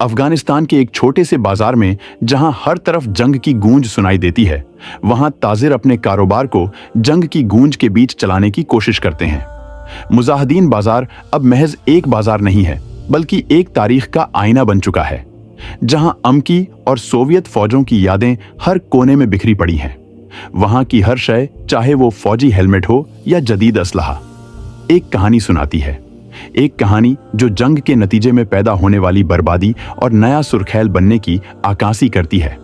अफगानिस्तान के एक छोटे से बाजार में जहां हर तरफ जंग की गूंज सुनाई देती है, वहां ताजिर अपने कारोबार को जंग की गूंज के बीच चलाने की कोशिश करते हैं। मुजाहिदीन बाजार अब महज एक बाजार नहीं है, बल्कि एक तारीख का आईना बन चुका है, जहां अमकी और सोवियत फौजों की यादें हर कोने में बिखरी पड़ी हैं। वहां की हर शय, चाहे वो फौजी हेलमेट हो या जदीद असलहा, एक कहानी सुनाती है। एक कहानी जो जंग के नतीजे में पैदा होने वाली बर्बादी और नया सुर्खैल बनने की आकाशी करती है।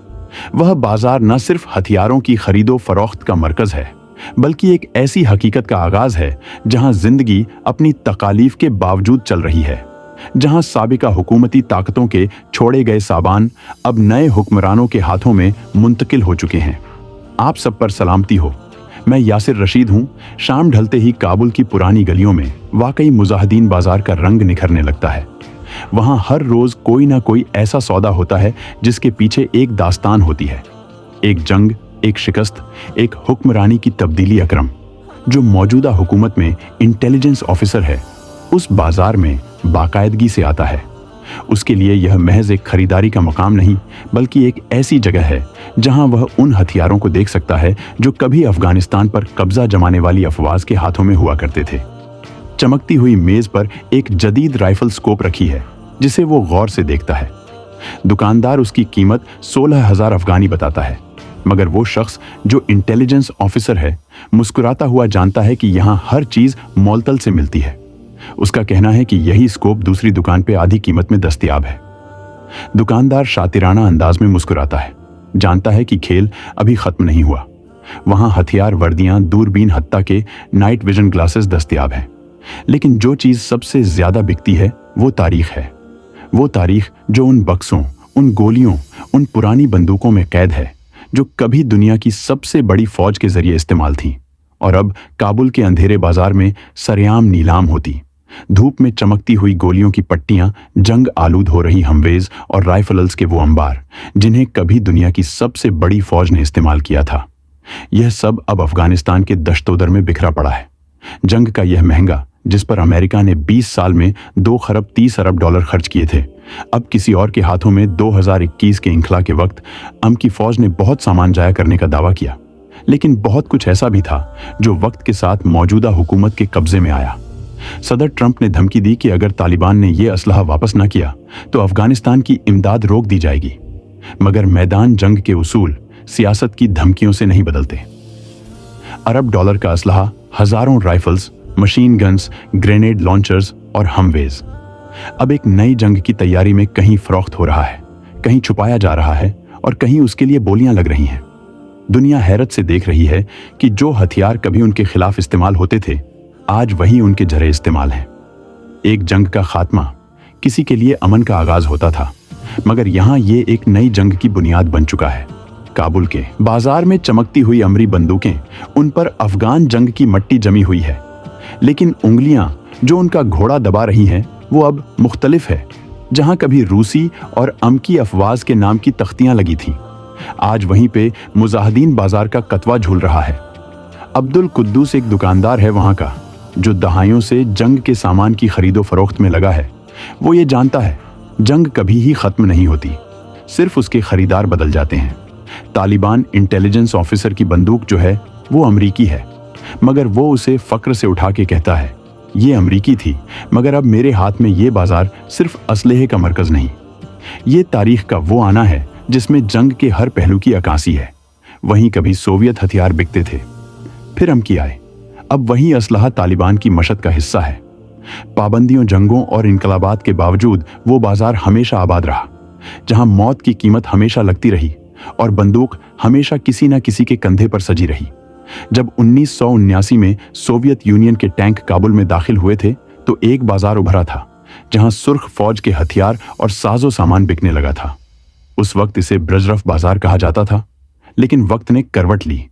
वह बाजार न सिर्फ हथियारों की खरीदो फरोख्त का मरकज है, बल्कि एक ऐसी हकीकत का आगाज है जहां जिंदगी अपनी तकालीफ के बावजूद चल रही है, जहां साबिका हुकूमती ताकतों के छोड़े गए सामान अब नए हुक्मरानों के हाथों में मुंतकिल हो चुके हैं। आप सब पर सलामती हो। मैं यासिर रशीद हूं। शाम ढलते ही काबुल की पुरानी गलियों में वाकई मुजाहिदीन बाजार का रंग निखरने लगता है। वहां हर रोज कोई ना कोई ऐसा सौदा होता है जिसके पीछे एक दास्तान होती है, एक जंग, एक शिकस्त, एक हुक्मरानी की तब्दीली। अकरम, जो मौजूदा हुकूमत में इंटेलिजेंस ऑफिसर है, उस बाजार में बाकायदगी से आता है। उसके लिए यह महज एक खरीदारी का मकाम नहीं, बल्कि एक ऐसी जगह है जहां वह उन हथियारों को देख सकता है जो कभी अफगानिस्तान पर कब्जा जमाने वाली अफवाज के हाथों में हुआ करते थे। चमकती हुई मेज पर एक जदीद राइफल स्कोप रखी है, जिसे वो गौर से देखता है। दुकानदार उसकी कीमत 16,000 अफगानी बताता है, मगर वो शख्स जो इंटेलिजेंस ऑफिसर है, मुस्कुराता हुआ जानता है कि यहाँ हर चीज मोलतल से मिलती है। उसका कहना है कि यही स्कोप दूसरी दुकान पे आधी कीमत में दस्तयाब है। दुकानदार शातिराना अंदाज में मुस्कुराता है, जानता है कि खेल अभी खत्म नहीं हुआ। वहां हथियार, वर्दियां, दूरबीन, हत्ता के नाइट विजन ग्लासेस दस्तयाब हैं। लेकिन जो चीज सबसे ज्यादा बिकती है वो तारीख है। वो तारीख जो उन बक्सों, उन गोलियों, उन पुरानी बंदूकों में कैद है जो कभी दुनिया की सबसे बड़ी फौज के जरिए इस्तेमाल थी और अब काबुल के अंधेरे बाजार में सरेआम नीलाम होती। धूप में चमकती हुई गोलियों की पट्टियां, जंग आलूद हो रही हमवेज और राइफल्स के वो अंबार जिन्हें कभी दुनिया की सबसे बड़ी फौज ने इस्तेमाल किया था। यह सब अब अफगानिस्तान के दश्तोदर में बिखरा पड़ा है। जंग का यह महंगा, जिस पर अमेरिका ने 20 साल में 2 खरब 30 अरब डॉलर खर्च किए थे, अब किसी और के हाथों में 2021 के इंखला के वक्त अमकी फौज ने बहुत सामान जाया करने का दावा किया। लेकिन बहुत कुछ ऐसा भी था जो वक्त के साथ मौजूदा हुकूमत के कब्जे में आया। सदर ट्रंप ने धमकी दी कि अगर तालिबान ने यह असलहा वापस न किया तो अफगानिस्तान की इमदाद रोक दी जाएगी। मगर मैदान जंग के उसूल सियासत की धमकियों से नहीं बदलते। अरब डॉलर का असलहा, हजारों rifles, machine guns, grenade launchers और हमवेज अब एक नई जंग की तैयारी में कहीं फरोख्त हो रहा है, कहीं छुपाया जा रहा है और कहीं उसके लिए बोलियां लग रही हैं। दुनिया हैरत से देख रही है कि जो हथियार कभी उनके खिलाफ इस्तेमाल होते थे, आज वही उनके जरिए इस्तेमाल हैं। एक जंग का खात्मा किसी के लिए अमन का आगाज होता था, मगर यहां ये एक नई जंग की बुनियाद बन चुका है। काबुल के बाजार में चमकती हुई अमरी बंदूकें, उन पर अफगान जंग की मट्टी जमी हुई है, लेकिन उंगलियां जो उनका घोड़ा दबा रही हैं वो अब मुख्तलिफ है। जहां कभी रूसी और अमकी अफवाज के नाम की तख्तियां लगी थीं, आज वहीं पे मुजाहिदीन बाजार का कतवा झूल रहा है। अब्दुल कुद्दूस एक दुकानदार है वहां का, जो दहाइयों से जंग के सामान की खरीदो फरोख्त में लगा है। वो ये जानता है जंग कभी ही खत्म नहीं होती, सिर्फ उसके खरीदार बदल जाते हैं। तालिबान इंटेलिजेंस ऑफिसर की बंदूक जो है वो अमरीकी है, मगर वो उसे फक्र से उठा के कहता है, ये अमरीकी थी, मगर अब मेरे हाथ में ये बाजार सिर्फ असलहे का मरकज नहीं, ये तारीख का वो आना है जिसमें जंग के हर पहलू की अक्कासी है। वहीं कभी सोवियत हथियार बिकते थे, फिर अमकी आए, अब वही असलहा तालिबान की मशद का हिस्सा है। पाबंदियों, जंगों और इनकलाबात के बावजूद वो बाजार हमेशा आबाद रहा, जहां मौत की कीमत हमेशा लगती रही और बंदूक हमेशा किसी न किसी के कंधे पर सजी रही। जब 1979 में सोवियत यूनियन के टैंक काबुल में दाखिल हुए थे तो एक बाजार उभरा था जहां सुर्ख फौज के हथियार और साजो सामान बिकने लगा था। उस वक्त इसे ब्रजरफ बाजार कहा जाता था, लेकिन वक्त ने करवट ली।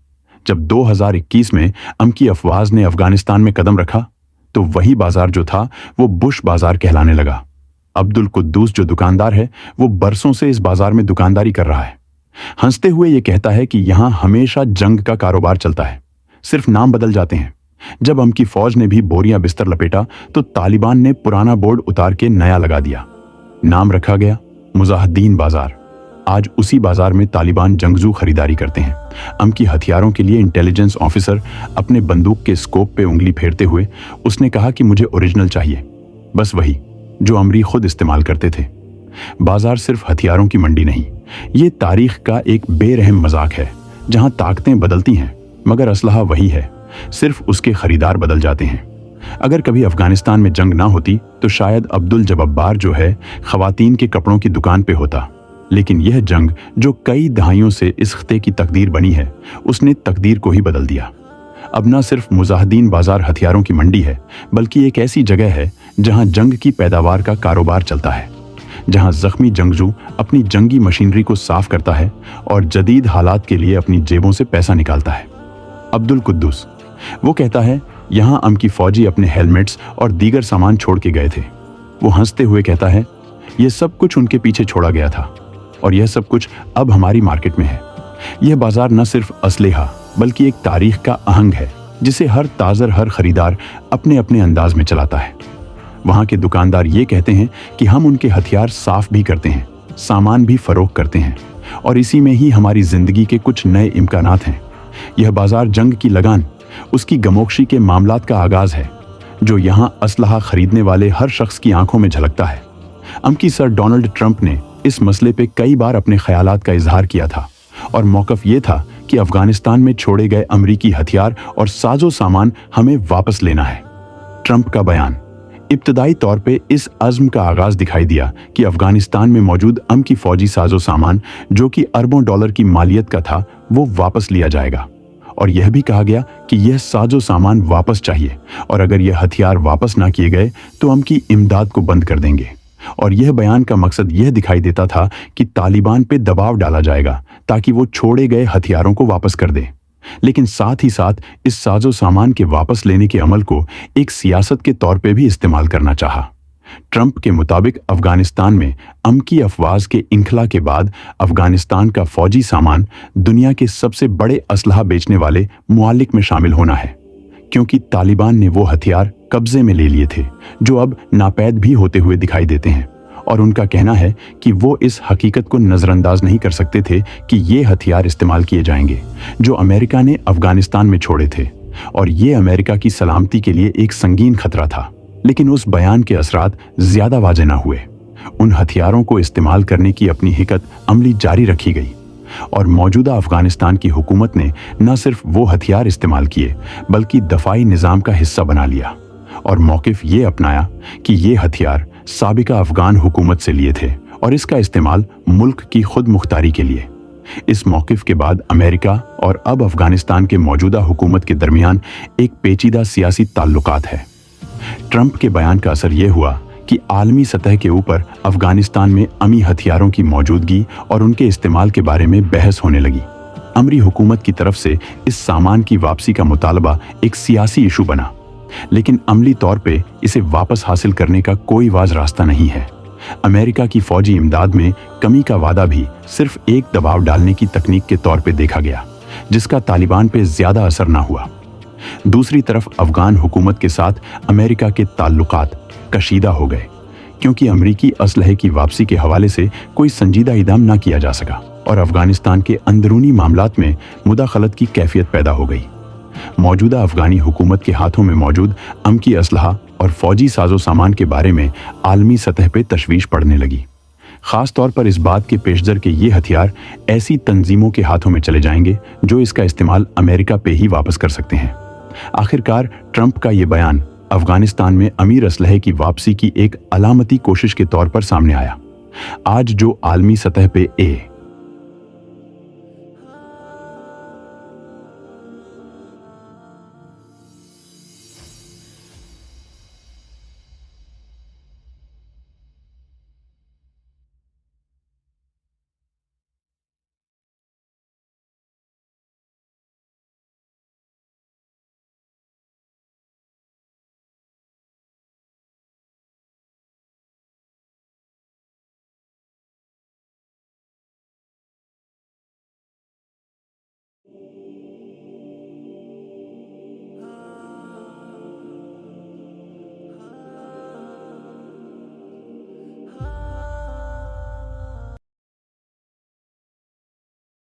जब 2021 में अमकी अफवाज ने अफगानिस्तान में कदम रखा तो वही बाजार जो था वो बुश बाजार कहलाने लगा। अब्दुल कुद्दूस जो दुकानदार है वो बरसों से इस बाजार में दुकानदारी कर रहा है। हंसते हुए ये कहता है कि यहां हमेशा जंग का कारोबार चलता है, सिर्फ नाम बदल जाते हैं। जब अमकी फौज ने भी बोरियां बिस्तर लपेटा तो तालिबान ने पुराना बोर्ड उतार के नया लगा दिया। नाम रखा गया, मुजाहिदीन बाजार। आज उसी बाजार में तालिबान जंगजू खरीदारी करते हैं। अमकी हथियारों के लिए इंटेलिजेंस ऑफिसर अपने बंदूक के स्कोप पे उंगली फेरते हुए उसने कहा कि मुझे ओरिजिनल चाहिए, बस वही जो अमरी खुद इस्तेमाल करते थे। बाजार सिर्फ हथियारों की मंडी नहीं, ये तारीख का एक बेरहम मजाक है जहां ताकतें बदलती हैं मगर असलहा वही है, सिर्फ उसके खरीदार बदल जाते हैं। अगर कभी अफगानिस्तान में जंग ना होती तो शायद अब्दुल जब्बार जो है खवातीन के कपड़ों की दुकान पे होता, लेकिन यह जंग जो कई दहाइयों से इस खिते की तकदीर बनी है, उसने तकदीर को ही बदल दिया। अब ना सिर्फ मुजाहिदीन बाजार हथियारों की मंडी है, बल्कि एक ऐसी जगह है जहां जंग की पैदावार का कारोबार चलता है, जहां जख्मी जंगजू अपनी जंगी मशीनरी को साफ करता है और जदीद हालात के लिए अपनी जेबों से पैसा निकालता है। अब्दुल कुद्दूस, वो कहता है, यहाँ अमकी फौजी अपने हेलमेट्स और दीगर सामान छोड़ के गए थे। वो हंसते हुए कहता है, यह सब कुछ उनके पीछे छोड़ा गया था और यह सब कुछ अब हमारी मार्केट में है। यह बाजार न सिर्फ असलेहा बल्कि एक तारीख का आहंग है जिसे हर ताजर, हर खरीदार अपने अपने अंदाज में चलाता है। वहाँ के दुकानदार ये कहते हैं कि हम उनके हथियार साफ भी करते हैं, सामान भी फरोख्त करते हैं और इसी में ही हमारी जिंदगी के कुछ नए इम्कानात हैं। यह बाजार जंग की लगान, उसकी गमोक्षी के मामलात का आगाज है जो यहाँ असलहा खरीदने वाले हर शख्स की आंखों में झलकता है। अमकी सर डोनाल्ड ट्रंप ने इस मसले पे कई बार अपने ख्यालात का इजहार किया था और मौक़िफ़ ये था कि अफगानिस्तान में छोड़े गए अमरीकी हथियार और साजो सामान हमें वापस लेना है। ट्रंप का बयान इब्तदाई तौर पे इस अज़्म का आगाज दिखाई दिया कि अफगानिस्तान में मौजूद अमकी फौजी साजो सामान जो कि अरबों डॉलर की मालियत का था, वो वापस लिया जाएगा और यह भी कहा गया कि यह साजो सामान वापस चाहिए और अगर यह हथियार वापस ना किए गए तो अमकी इमदाद को बंद कर देंगे। और यह बयान का मकसद यह दिखाई देता था कि तालिबान पे दबाव डाला जाएगा ताकि वो छोड़े गए हथियारों को वापस कर दे, लेकिन साथ ही साथ इस साजो सामान के वापस लेने के अमल को एक सियासत के तौर पे भी इस्तेमाल करना चाहा। ट्रंप के मुताबिक अफगानिस्तान में अमकी अफवाज के इंखला के बाद अफगानिस्तान का फौजी सामान दुनिया के सबसे बड़े असलहा बेचने वाले मुआलिक में शामिल होना है, क्योंकि तालिबान ने वो हथियार कब्जे में ले लिए थे जो अब नापैद भी होते हुए दिखाई देते हैं और उनका कहना है कि वो इस हकीकत को नज़रअंदाज नहीं कर सकते थे कि ये हथियार इस्तेमाल किए जाएंगे जो अमेरिका ने अफगानिस्तान में छोड़े थे और ये अमेरिका की सलामती के लिए एक संगीन खतरा था। लेकिन उस बयान के असरात ज्यादा वाज़ेह न हुए। उन हथियारों को इस्तेमाल करने की अपनी हिकत अमली जारी रखी गई और मौजूदा अफगानिस्तान की हुकूमत ने न सिर्फ वो हथियार इस्तेमाल किए बल्कि दफाई निज़ाम का हिस्सा बना लिया और मौक़िफ़ ये अपनाया कि ये हथियार साबिका अफगान हुकूमत से लिए थे और इसका इस्तेमाल मुल्क की खुद मुख्तारी के लिए। इस मौक़िफ़ के बाद अमेरिका और अब अफगानिस्तान के मौजूदा हुकूमत के दरमियान एक पेचीदा सियासी ताल्लुकात है। ट्रंप के बयान का असर यह हुआ कि आलमी सतह के ऊपर अफगानिस्तान में अमी हथियारों की मौजूदगी और उनके इस्तेमाल के बारे में बहस होने लगी। अमरी हुकूमत की तरफ से इस सामान की वापसी का मुतालबा एक सियासी इशू बना, लेकिन अमली तौर पे इसे वापस हासिल करने का कोई वाज रास्ता नहीं है। अमेरिका की फौजी इमदाद में कमी का वादा भी सिर्फ एक दबाव डालने की तकनीक के तौर पे देखा गया, जिसका तालिबान पे ज्यादा असर ना हुआ। दूसरी तरफ अफगान हुकूमत के साथ अमेरिका के ताल्लुकात कशीदा हो गए, क्योंकि अमरीकी असलहे की वापसी के हवाले से कोई संजीदा इक़दाम ना किया जा सका और अफगानिस्तान के अंदरूनी मामलात में मुदाखलत की कैफियत पैदा हो गई। मौजूदा अफगानी हुकूमत के हाथों में मौजूद अमकी असलहा और फौजी साजो सामान के बारे में आलमी सतह पे तशवीश पड़ने लगी, ख़ास तौर पर इस बात के पेशदर के ये हथियार ऐसी तंजीमों के हाथों में चले जाएंगे जो इसका इस्तेमाल अमेरिका पे ही वापस कर सकते हैं। आखिरकार ट्रंप का ये बयान अफगानिस्तान में अमीर असलहे की वापसी की एक अलामती कोशिश के तौर पर सामने आया। आज जो आलमी सतह पे